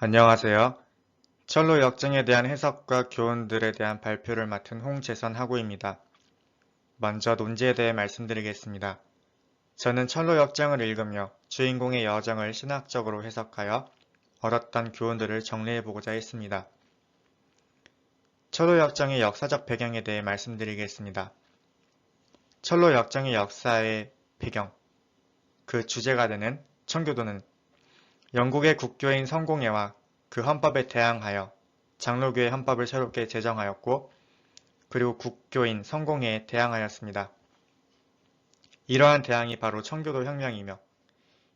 안녕하세요. 철로 역정에 대한 해석과 교훈들에 대한 발표를 맡은 홍재선 학우입니다. 먼저 논지에 대해 말씀드리겠습니다. 저는 철로 역정을 읽으며 주인공의 여정을 신학적으로 해석하여 얻었던 교훈들을 정리해보고자 했습니다. 철로 역정의 역사적 배경에 대해 말씀드리겠습니다. 철로 역정의 역사의 배경, 그 주제가 되는 청교도는 영국의 국교인 성공회와 그 헌법에 대항하여 장로교의 헌법을 새롭게 제정하였고, 그리고 국교인 성공회에 대항하였습니다. 이러한 대항이 바로 청교도 혁명이며,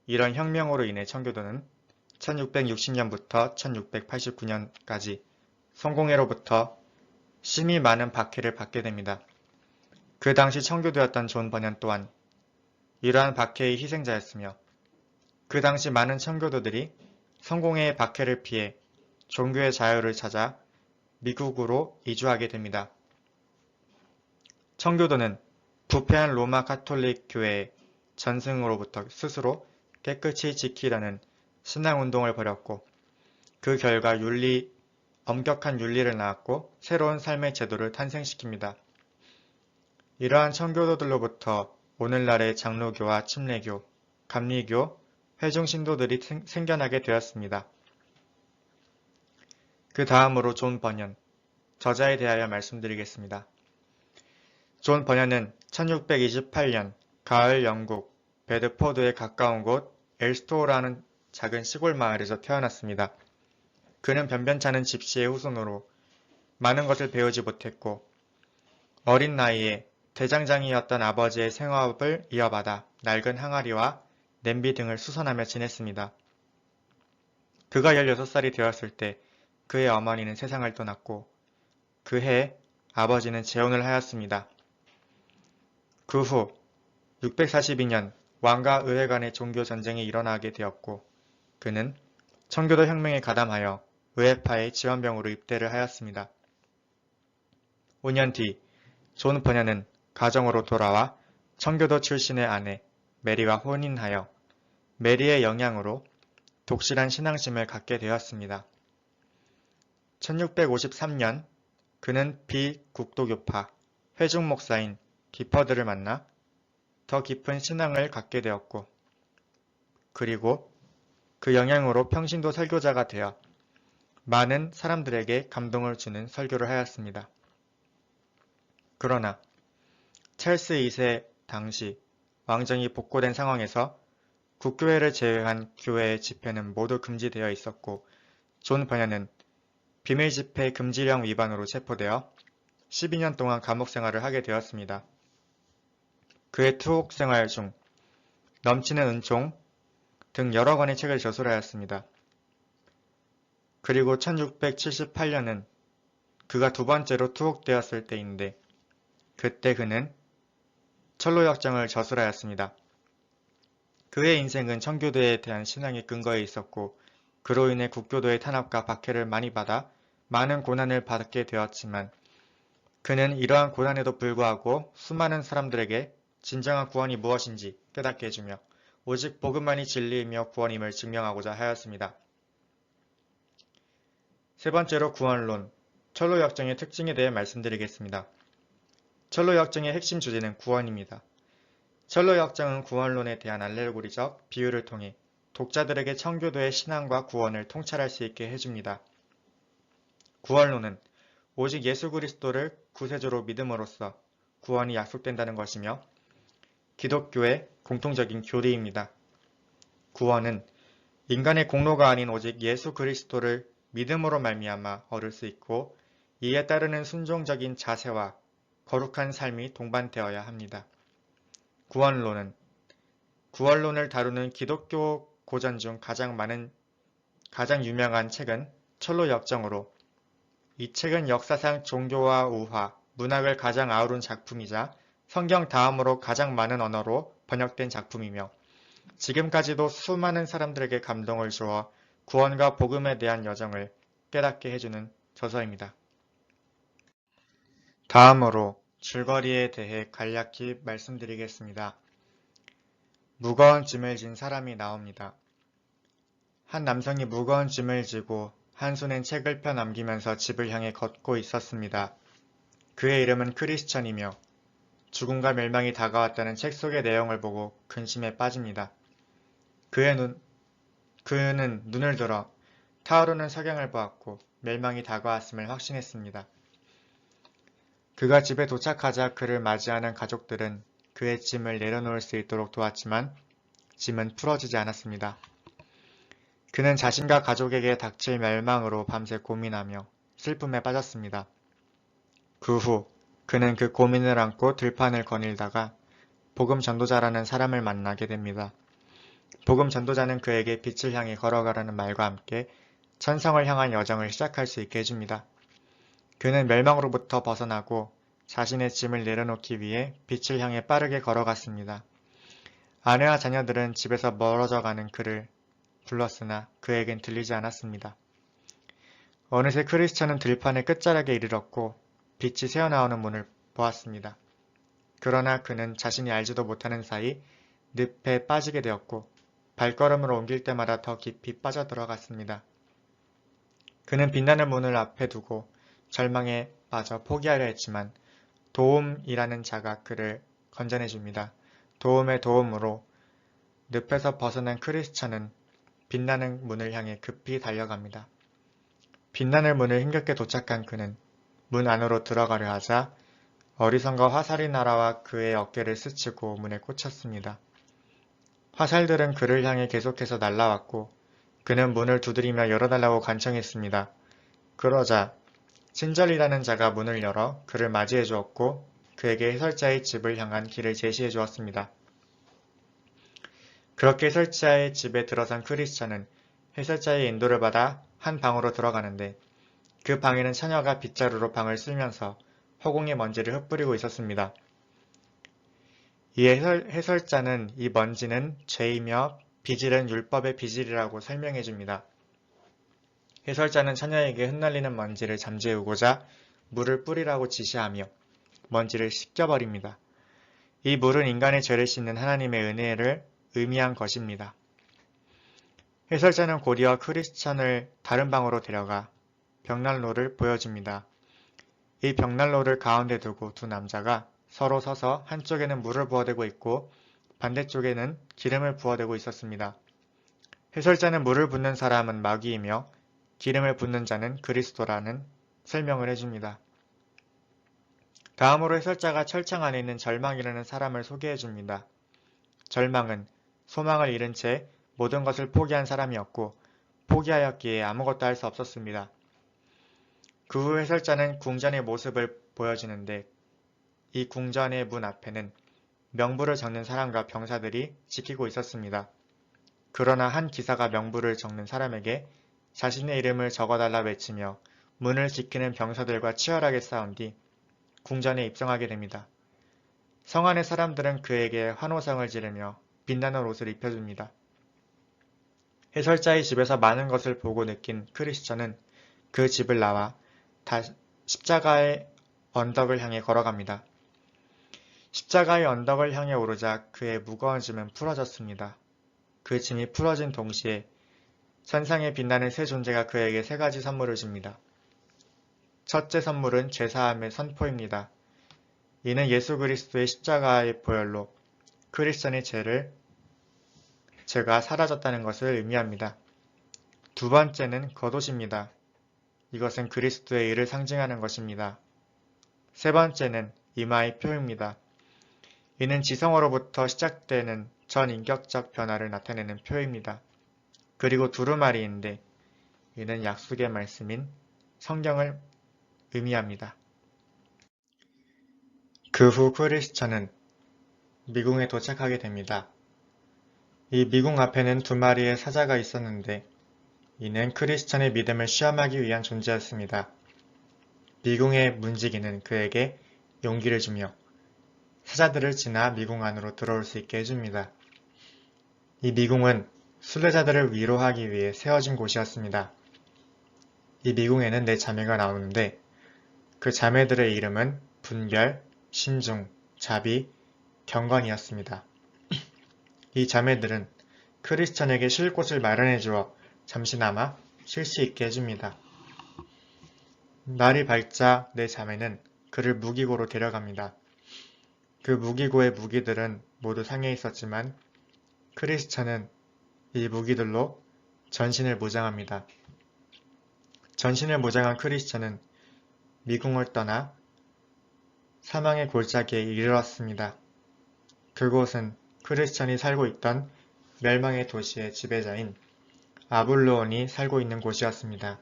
이런 혁명으로 인해 청교도는 1660년부터 1689년까지 성공회로부터 심히 많은 박해를 받게 됩니다. 그 당시 청교도였던 존 버년 또한 이러한 박해의 희생자였으며, 그 당시 많은 청교도들이 성공회의 박해를 피해 종교의 자유를 찾아 미국으로 이주하게 됩니다. 청교도는 부패한 로마 가톨릭 교회의 전승으로부터 스스로 깨끗이 지키려는 신앙운동을 벌였고, 그 결과 엄격한 윤리를 낳았고 새로운 삶의 제도를 탄생시킵니다. 이러한 청교도들로부터 오늘날의 장로교와 침례교, 감리교, 회중 신도들이 생겨나게 되었습니다. 그 다음으로 존 버년, 저자에 대하여 말씀드리겠습니다. 존 버년은 1628년 가을 영국 베드포드에 가까운 곳 엘스토어라는 작은 시골 마을에서 태어났습니다. 그는 변변찮은 집시의 후손으로 많은 것을 배우지 못했고, 어린 나이에 대장장이었던 아버지의 생업을 이어받아 낡은 항아리와 냄비 등을 수선하며 지냈습니다. 그가 16살이 되었을 때 그의 어머니는 세상을 떠났고, 그 해 아버지는 재혼을 하였습니다. 그 후 642년 왕과 의회 간의 종교 전쟁이 일어나게 되었고, 그는 청교도 혁명에 가담하여 의회파의 지원병으로 입대를 하였습니다. 5년 뒤 존 버년은 가정으로 돌아와 청교도 출신의 아내 메리와 혼인하여 메리의 영향으로 독실한 신앙심을 갖게 되었습니다. 1653년 그는 비국도교파 회중 목사인 기퍼드를 만나 더 깊은 신앙을 갖게 되었고, 그리고 그 영향으로 평신도 설교자가 되어 많은 사람들에게 감동을 주는 설교를 하였습니다. 그러나 찰스 2세 당시 왕정이 복고된 상황에서 국교회를 제외한 교회의 집회는 모두 금지되어 있었고, 존 버년은 비밀 집회 금지령 위반으로 체포되어 12년 동안 감옥 생활을 하게 되었습니다. 그의 투옥 생활 중 넘치는 은총 등 여러 권의 책을 저술하였습니다. 그리고 1678년은 그가 두 번째로 투옥되었을 때인데, 그때 그는 철로 역정을 저술하였습니다. 그의 인생은 청교도에 대한 신앙의 근거에 있었고, 그로 인해 국교도의 탄압과 박해를 많이 받아 많은 고난을 받게 되었지만, 그는 이러한 고난에도 불구하고 수많은 사람들에게 진정한 구원이 무엇인지 깨닫게 해주며 오직 복음만이 진리이며 구원임을 증명하고자 하였습니다. 세 번째로 구원론, 철로 역정의 특징에 대해 말씀드리겠습니다. 철로 역정의 핵심 주제는 구원입니다. 철로 역정은 구원론에 대한 알레고리적 비유를 통해 독자들에게 청교도의 신앙과 구원을 통찰할 수 있게 해줍니다. 구원론은 오직 예수 그리스도를 구세주로 믿음으로써 구원이 약속된다는 것이며, 기독교의 공통적인 교리입니다. 구원은 인간의 공로가 아닌 오직 예수 그리스도를 믿음으로 말미암아 얻을 수 있고, 이에 따르는 순종적인 자세와 거룩한 삶이 동반되어야 합니다. 구원론을 다루는 기독교 고전 중 가장 유명한 책은 철로 역정으로, 이 책은 역사상 종교와 우화, 문학을 가장 아우른 작품이자 성경 다음으로 가장 많은 언어로 번역된 작품이며, 지금까지도 수많은 사람들에게 감동을 주어 구원과 복음에 대한 여정을 깨닫게 해주는 저서입니다. 다음으로 줄거리에 대해 간략히 말씀드리겠습니다. 무거운 짐을 진 사람이 나옵니다. 한 남성이 무거운 짐을 지고 한 손엔 책을 펴 넘기면서 집을 향해 걷고 있었습니다. 그의 이름은 크리스천이며 죽음과 멸망이 다가왔다는 책 속의 내용을 보고 근심에 빠집니다. 그는 눈을 들어 타오르는 석양을 보았고 멸망이 다가왔음을 확신했습니다. 그가 집에 도착하자 그를 맞이하는 가족들은 그의 짐을 내려놓을 수 있도록 도왔지만 짐은 풀어지지 않았습니다. 그는 자신과 가족에게 닥칠 멸망으로 밤새 고민하며 슬픔에 빠졌습니다. 그 후 그는 그 고민을 안고 들판을 거닐다가 복음 전도자라는 사람을 만나게 됩니다. 복음 전도자는 그에게 빛을 향해 걸어가라는 말과 함께 천성을 향한 여정을 시작할 수 있게 해줍니다. 그는 멸망으로부터 벗어나고 자신의 짐을 내려놓기 위해 빛을 향해 빠르게 걸어갔습니다. 아내와 자녀들은 집에서 멀어져 가는 그를 불렀으나 그에겐 들리지 않았습니다. 어느새 크리스천은 들판의 끝자락에 이르렀고 빛이 새어나오는 문을 보았습니다. 그러나 그는 자신이 알지도 못하는 사이 늪에 빠지게 되었고 발걸음을 옮길 때마다 더 깊이 빠져들어갔습니다. 그는 빛나는 문을 앞에 두고 절망에 빠져 포기하려 했지만 도움이라는 자가 그를 건져내줍니다. 도움의 도움으로 늪에서 벗어난 크리스천은 빛나는 문을 향해 급히 달려갑니다. 빛나는 문을 힘겹게 도착한 그는 문 안으로 들어가려 하자 어리선과 화살이 날아와 그의 어깨를 스치고 문에 꽂혔습니다. 화살들은 그를 향해 계속해서 날아왔고 그는 문을 두드리며 열어달라고 간청했습니다. 그러자 친절이라는 자가 문을 열어 그를 맞이해 주었고 그에게 해설자의 집을 향한 길을 제시해 주었습니다. 그렇게 해설자의 집에 들어선 크리스천은 해설자의 인도를 받아 한 방으로 들어가는데 그 방에는 처녀가 빗자루로 방을 쓸면서 허공의 먼지를 흩뿌리고 있었습니다. 이에 해설자는 이 먼지는 죄이며 빚을은 율법의 빚이라고 설명해 줍니다. 해설자는 처녀에게 흩날리는 먼지를 잠재우고자 물을 뿌리라고 지시하며 먼지를 씻겨버립니다. 이 물은 인간의 죄를 씻는 하나님의 은혜를 의미한 것입니다. 해설자는 곧이어 크리스천을 다른 방으로 데려가 벽난로를 보여줍니다. 이 벽난로를 가운데 두고 두 남자가 서로 서서 한쪽에는 물을 부어대고 있고 반대쪽에는 기름을 부어대고 있었습니다. 해설자는 물을 붓는 사람은 마귀이며 기름을 붓는 자는 그리스도라는 설명을 해줍니다. 다음으로 해설자가 철창 안에 있는 절망이라는 사람을 소개해줍니다. 절망은 소망을 잃은 채 모든 것을 포기한 사람이었고 포기하였기에 아무것도 할 수 없었습니다. 그 후 해설자는 궁전의 모습을 보여주는데 이 궁전의 문 앞에는 명부를 적는 사람과 병사들이 지키고 있었습니다. 그러나 한 기사가 명부를 적는 사람에게 자신의 이름을 적어달라 외치며 문을 지키는 병사들과 치열하게 싸운 뒤 궁전에 입성하게 됩니다. 성 안의 사람들은 그에게 환호성을 지르며 빛나는 옷을 입혀줍니다. 해설자의 집에서 많은 것을 보고 느낀 크리스천은 그 집을 나와 십자가의 언덕을 향해 걸어갑니다. 십자가의 언덕을 향해 오르자 그의 무거운 짐은 풀어졌습니다. 그 짐이 풀어진 동시에 천상에 빛나는 세 존재가 그에게 세 가지 선물을 줍니다. 첫째 선물은 죄사함의 선포입니다. 이는 예수 그리스도의 십자가의 보혈로 크리스천의 죄가 사라졌다는 것을 의미합니다. 두 번째는 겉옷입니다. 이것은 그리스도의 의를 상징하는 것입니다. 세 번째는 이마의 표입니다. 이는 지성으로부터 시작되는 전인격적 변화를 나타내는 표입니다. 그리고 두루마리인데 이는 약속의 말씀인 성경을 의미합니다. 그 후 크리스천은 미궁에 도착하게 됩니다. 이 미궁 앞에는 두 마리의 사자가 있었는데 이는 크리스천의 믿음을 시험하기 위한 존재였습니다. 미궁의 문지기는 그에게 용기를 주며 사자들을 지나 미궁 안으로 들어올 수 있게 해줍니다. 이 미궁은 순례자들을 위로하기 위해 세워진 곳이었습니다. 이 미궁에는 네 자매가 나오는데 그 자매들의 이름은 분별, 신중, 자비, 경건이었습니다. 이 자매들은 크리스천에게 쉴 곳을 마련해 주어 잠시나마 쉴 수 있게 해줍니다. 날이 밝자 내 자매는 그를 무기고로 데려갑니다. 그 무기고의 무기들은 모두 상해 있었지만 크리스찬은 이 무기들로 전신을 무장합니다. 전신을 무장한 크리스찬은 미궁을 떠나 사망의 골짜기에 이르렀습니다. 그곳은 크리스찬이 살고 있던 멸망의 도시의 지배자인 아블로온이 살고 있는 곳이었습니다.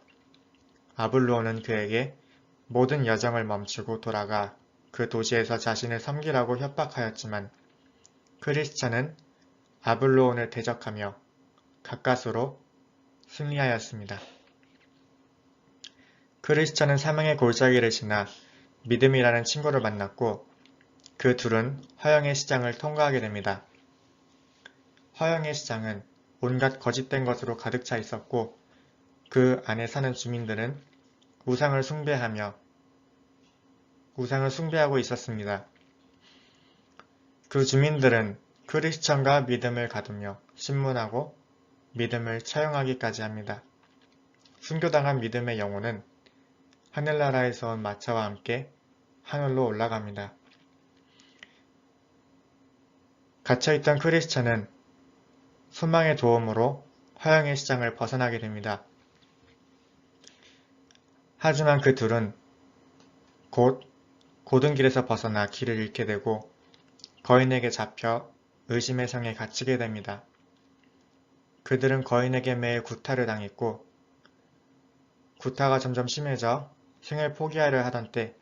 아블로온은 그에게 모든 여정을 멈추고 돌아가 그 도시에서 자신을 섬기라고 협박하였지만 크리스찬은 아블로온을 대적하며 가까스로 승리하였습니다. 크리스찬은 사망의 골짜기를 지나 믿음이라는 친구를 만났고 그 둘은 화영의 시장을 통과하게 됩니다. 화영의 시장은 온갖 거짓된 것으로 가득 차 있었고 그 안에 사는 주민들은 우상을 숭배하고 있었습니다. 그 주민들은 크리스천과 믿음을 가두며 신문하고 믿음을 처형하기까지 합니다. 순교당한 믿음의 영혼은 하늘나라에서 온 마차와 함께 하늘로 올라갑니다. 갇혀있던 크리스천은 소망의 도움으로 화영의 시장을 벗어나게 됩니다. 하지만 그 둘은 곧 고든 길에서 벗어나 길을 잃게 되고 거인에게 잡혀 의심의 성에 갇히게 됩니다. 그들은 거인에게 매일 구타를 당했고 구타가 점점 심해져 생을 포기하려 하던 때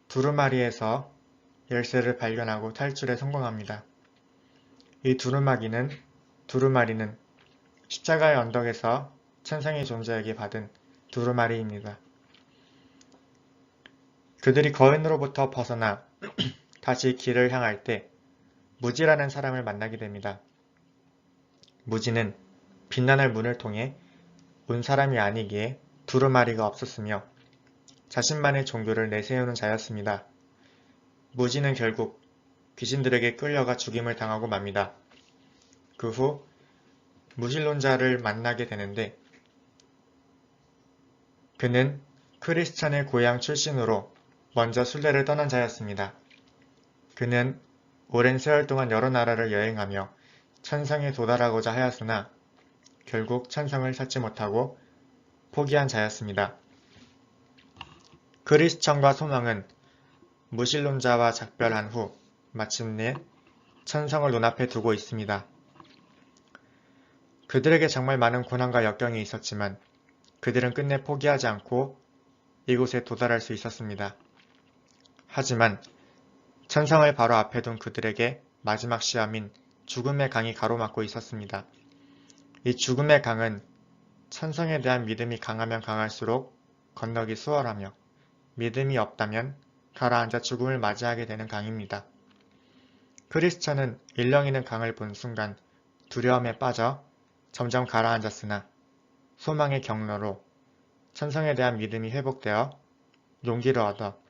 두루마리에서 열쇠를 발견하고 탈출에 성공합니다. 이 두루마리는 십자가의 언덕에서 천상의 존재에게 받은 두루마리입니다. 그들이 거인으로부터 벗어나 다시 길을 향할 때 무지라는 사람을 만나게 됩니다. 무지는 빛나는 문을 통해 온 사람이 아니기에 두루마리가 없었으며 자신만의 종교를 내세우는 자였습니다. 무지는 결국 귀신들에게 끌려가 죽임을 당하고 맙니다. 그 후 무신론자를 만나게 되는데 그는 크리스찬의 고향 출신으로 먼저 순례를 떠난 자였습니다. 그는 오랜 세월 동안 여러 나라를 여행하며 천상에 도달하고자 하였으나 결국 천상을 찾지 못하고 포기한 자였습니다. 크리스천과 소망은 무신론자와 작별한 후 마침내 천성을 눈앞에 두고 있습니다. 그들에게 정말 많은 고난과 역경이 있었지만 그들은 끝내 포기하지 않고 이곳에 도달할 수 있었습니다. 하지만 천성을 바로 앞에 둔 그들에게 마지막 시험인 죽음의 강이 가로막고 있었습니다. 이 죽음의 강은 천성에 대한 믿음이 강하면 강할수록 건너기 수월하며 믿음이 없다면 가라앉아 죽음을 맞이하게 되는 강입니다. 크리스천은 일렁이는 강을 본 순간 두려움에 빠져 점점 가라앉았으나 소망의 경로로 천성에 대한 믿음이 회복되어 용기를 얻어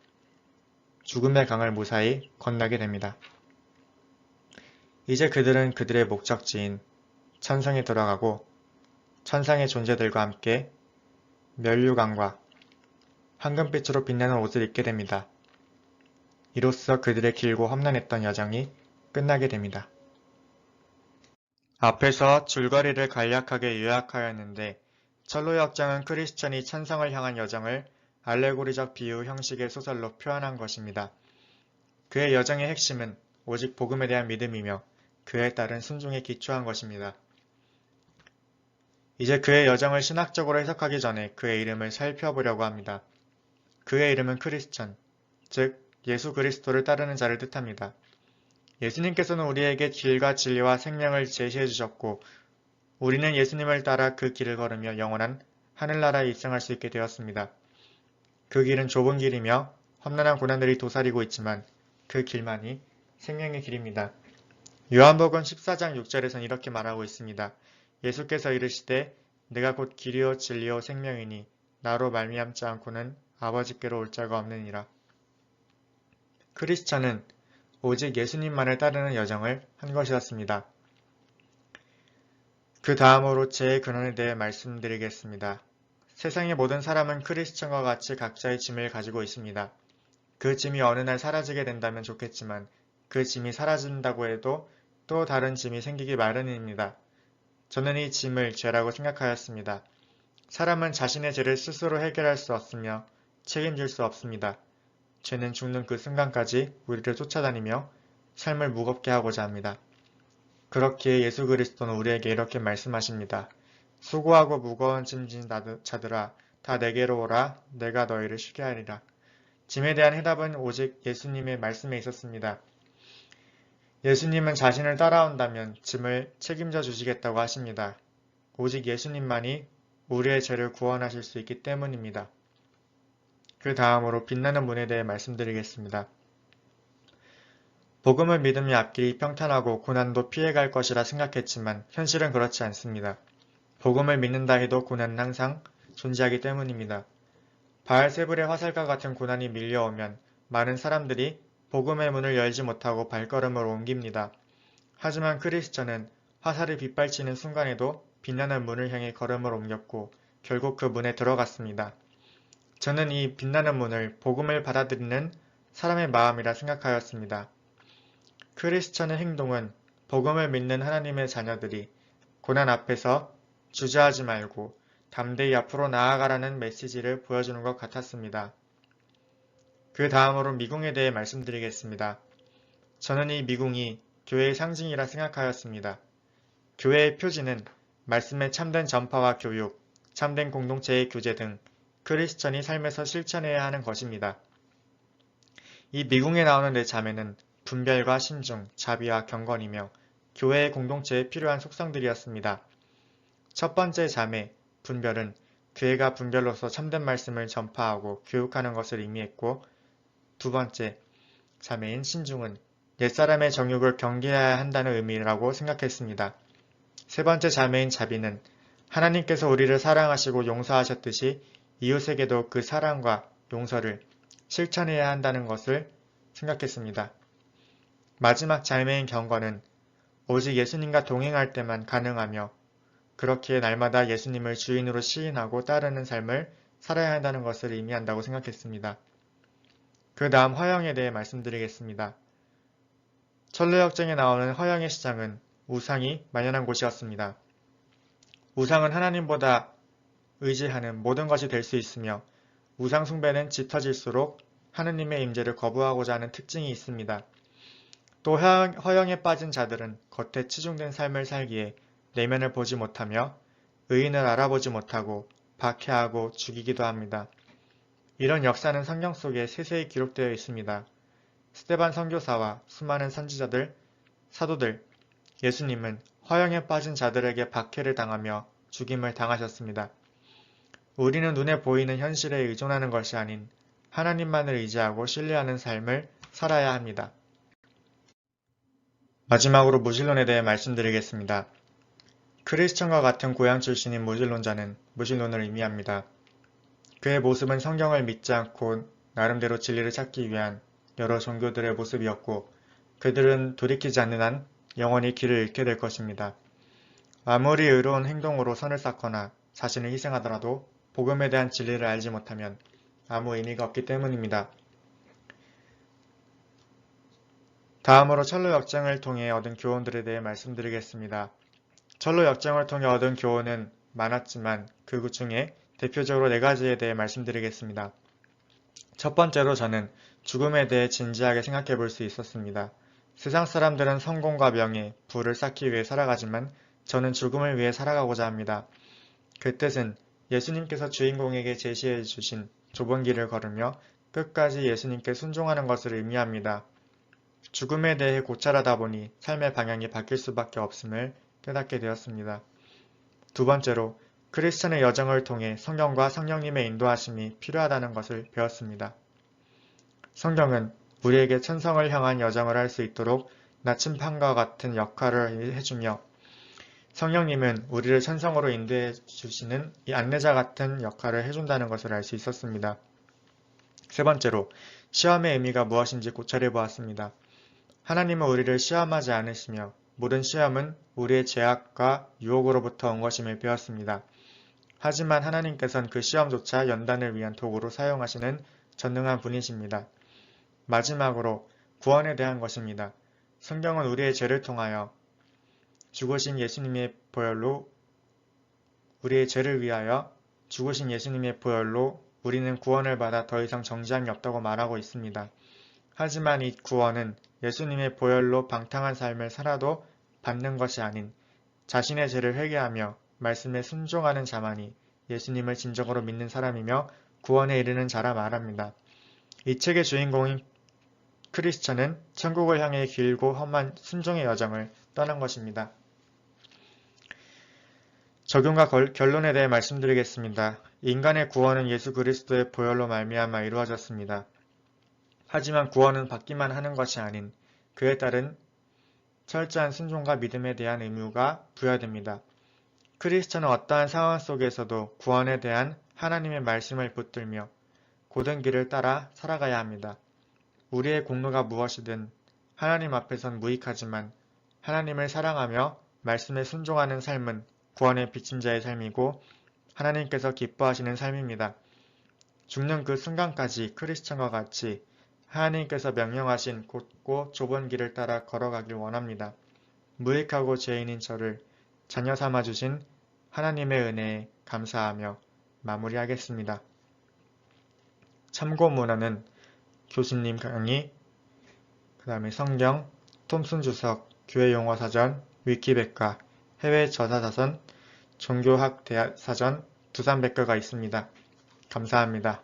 죽음의 강을 무사히 건너게 됩니다. 이제 그들은 그들의 목적지인 천성에 들어가고 천상의 존재들과 함께 면류관과 황금빛으로 빛나는 옷을 입게 됩니다. 이로써 그들의 길고 험난했던 여정이 끝나게 됩니다. 앞에서 줄거리를 간략하게 요약하였는데 철로의 확장은 크리스천이 천성을 향한 여정을 알레고리적 비유 형식의 소설로 표현한 것입니다. 그의 여정의 핵심은 오직 복음에 대한 믿음이며 그에 따른 순종에 기초한 것입니다. 이제 그의 여정을 신학적으로 해석하기 전에 그의 이름을 살펴보려고 합니다. 그의 이름은 크리스천, 즉 예수 그리스도를 따르는 자를 뜻합니다. 예수님께서는 우리에게 길과 진리와 생명을 제시해 주셨고 우리는 예수님을 따라 그 길을 걸으며 영원한 하늘나라에 입성할 수 있게 되었습니다. 그 길은 좁은 길이며 험난한 고난들이 도사리고 있지만 그 길만이 생명의 길입니다. 요한복음 14장 6절에선 이렇게 말하고 있습니다. 예수께서 이르시되 내가 곧 길이요 진리요 생명이니 나로 말미암지 않고는 아버지께로 올 자가 없느니라. 크리스천은 오직 예수님만을 따르는 여정을 한 것이었습니다. 그 다음으로 제 근원에 대해 말씀드리겠습니다. 세상의 모든 사람은 크리스천과 같이 각자의 짐을 가지고 있습니다. 그 짐이 어느 날 사라지게 된다면 좋겠지만 그 짐이 사라진다고 해도 또 다른 짐이 생기기 마련입니다. 저는 이 짐을 죄라고 생각하였습니다. 사람은 자신의 죄를 스스로 해결할 수 없으며 책임질 수 없습니다. 죄는 죽는 그 순간까지 우리를 쫓아다니며 삶을 무겁게 하고자 합니다. 그렇기에 예수 그리스도는 우리에게 이렇게 말씀하십니다. 수고하고 무거운 짐 진 자들아 다 내게로 오라 내가 너희를 쉬게 하리라. 짐에 대한 해답은 오직 예수님의 말씀에 있었습니다. 예수님은 자신을 따라온다면 짐을 책임져 주시겠다고 하십니다. 오직 예수님만이 우리의 죄를 구원하실 수 있기 때문입니다. 그 다음으로 빛나는 문에 대해 말씀드리겠습니다. 복음을 믿으며 앞길이 평탄하고 고난도 피해갈 것이라 생각했지만 현실은 그렇지 않습니다. 복음을 믿는다 해도 고난은 항상 존재하기 때문입니다. 바알세불의 화살과 같은 고난이 밀려오면 많은 사람들이 복음의 문을 열지 못하고 발걸음을 옮깁니다. 하지만 크리스천은 화살이 빗발치는 순간에도 빛나는 문을 향해 걸음을 옮겼고 결국 그 문에 들어갔습니다. 저는 이 빛나는 문을 복음을 받아들이는 사람의 마음이라 생각하였습니다. 크리스천의 행동은 복음을 믿는 하나님의 자녀들이 고난 앞에서 주저하지 말고 담대히 앞으로 나아가라는 메시지를 보여주는 것 같았습니다. 그 다음으로 미궁에 대해 말씀드리겠습니다. 저는 이 미궁이 교회의 상징이라 생각하였습니다. 교회의 표지는 말씀의 참된 전파와 교육, 참된 공동체의 교제 등 크리스천이 삶에서 실천해야 하는 것입니다. 이 미궁에 나오는 네 자매는 분별과 신중, 자비와 경건이며 교회의 공동체에 필요한 속성들이었습니다. 첫 번째 자매, 분별은 교회가 분별로서 참된 말씀을 전파하고 교육하는 것을 의미했고 두 번째 자매인 신중은 옛사람의 정욕을 경계해야 한다는 의미라고 생각했습니다. 세 번째 자매인 자비는 하나님께서 우리를 사랑하시고 용서하셨듯이 이웃에게도 그 사랑과 용서를 실천해야 한다는 것을 생각했습니다. 마지막 자매인 경건은 오직 예수님과 동행할 때만 가능하며 그렇기에 날마다 예수님을 주인으로 시인하고 따르는 삶을 살아야 한다는 것을 의미한다고 생각했습니다. 그 다음 허영에 대해 말씀드리겠습니다. 철로역정에 나오는 허영의 시장은 우상이 만연한 곳이었습니다. 우상은 하나님보다 의지하는 모든 것이 될 수 있으며 우상 숭배는 짙어질수록 하느님의 임재를 거부하고자 하는 특징이 있습니다. 또 허영에 빠진 자들은 겉에 치중된 삶을 살기에 내면을 보지 못하며 의인을 알아보지 못하고 박해하고 죽이기도 합니다. 이런 역사는 성경 속에 세세히 기록되어 있습니다. 스데반 선교사와 수많은 선지자들, 사도들, 예수님은 허영에 빠진 자들에게 박해를 당하며 죽임을 당하셨습니다. 우리는 눈에 보이는 현실에 의존하는 것이 아닌 하나님만을 의지하고 신뢰하는 삶을 살아야 합니다. 마지막으로 무신론에 대해 말씀드리겠습니다. 크리스천과 같은 고향 출신인 무신론자는 무신론을 의미합니다. 그의 모습은 성경을 믿지 않고 나름대로 진리를 찾기 위한 여러 종교들의 모습이었고 그들은 돌이키지 않는 한 영원히 길을 잃게 될 것입니다. 아무리 의로운 행동으로 선을 쌓거나 자신을 희생하더라도 복음에 대한 진리를 알지 못하면 아무 의미가 없기 때문입니다. 다음으로 철로 역정을 통해 얻은 교훈들에 대해 말씀드리겠습니다. 철로 역정을 통해 얻은 교훈은 많았지만 그 중에 대표적으로 4가지에 대해 말씀드리겠습니다. 첫 번째로 저는 죽음에 대해 진지하게 생각해 볼 수 있었습니다. 세상 사람들은 성공과 명예, 부를 쌓기 위해 살아가지만 저는 죽음을 위해 살아가고자 합니다. 그 뜻은 예수님께서 주인공에게 제시해 주신 좁은 길을 걸으며 끝까지 예수님께 순종하는 것을 의미합니다. 죽음에 대해 고찰하다 보니 삶의 방향이 바뀔 수밖에 없음을 깨닫게 되었습니다. 두 번째로 크리스천의 여정을 통해 성경과 성령님의 인도하심이 필요하다는 것을 배웠습니다. 성경은 우리에게 천성을 향한 여정을 할 수 있도록 나침판과 같은 역할을 해주며 성령님은 우리를 천성으로 인도해 주시는 이 안내자 같은 역할을 해준다는 것을 알 수 있었습니다. 세 번째로 시험의 의미가 무엇인지 고찰해 보았습니다. 하나님은 우리를 시험하지 않으시며 모든 시험은 우리의 죄악과 유혹으로부터 온 것임을 배웠습니다. 하지만 하나님께서는 그 시험조차 연단을 위한 도구로 사용하시는 전능한 분이십니다. 마지막으로 구원에 대한 것입니다. 성경은 우리의 죄를 통하여 죽으신 예수님의 보혈로 우리의 죄를 위하여 죽으신 예수님의 보혈로 우리는 구원을 받아 더 이상 정죄함이 없다고 말하고 있습니다. 하지만 이 구원은 예수님의 보혈로 방탕한 삶을 살아도 받는 것이 아닌 자신의 죄를 회개하며 말씀에 순종하는 자만이 예수님을 진정으로 믿는 사람이며 구원에 이르는 자라 말합니다. 이 책의 주인공인 크리스천은 천국을 향해 길고 험한 순종의 여정을 떠난 것입니다. 적용과 결론에 대해 말씀드리겠습니다. 인간의 구원은 예수 그리스도의 보혈로 말미암아 이루어졌습니다. 하지만 구원은 받기만 하는 것이 아닌 그에 따른 철저한 순종과 믿음에 대한 의무가 부여됩니다. 크리스천은 어떠한 상황 속에서도 구원에 대한 하나님의 말씀을 붙들며 고든 길을 따라 살아가야 합니다. 우리의 공로가 무엇이든 하나님 앞에선 무익하지만 하나님을 사랑하며 말씀에 순종하는 삶은 구원의 빚진 자의 삶이고 하나님께서 기뻐하시는 삶입니다. 죽는 그 순간까지 크리스천과 같이 하나님께서 명령하신 곧고 좁은 길을 따라 걸어가길 원합니다. 무익하고 죄인인 저를 자녀 삼아주신 하나님의 은혜에 감사하며 마무리하겠습니다. 참고 문헌은 교수님 강의, 그 다음에 성경, 톰슨 주석, 교회용어사전, 위키백과, 해외 저자사전, 종교학 대사전, 두산백과가 있습니다. 감사합니다.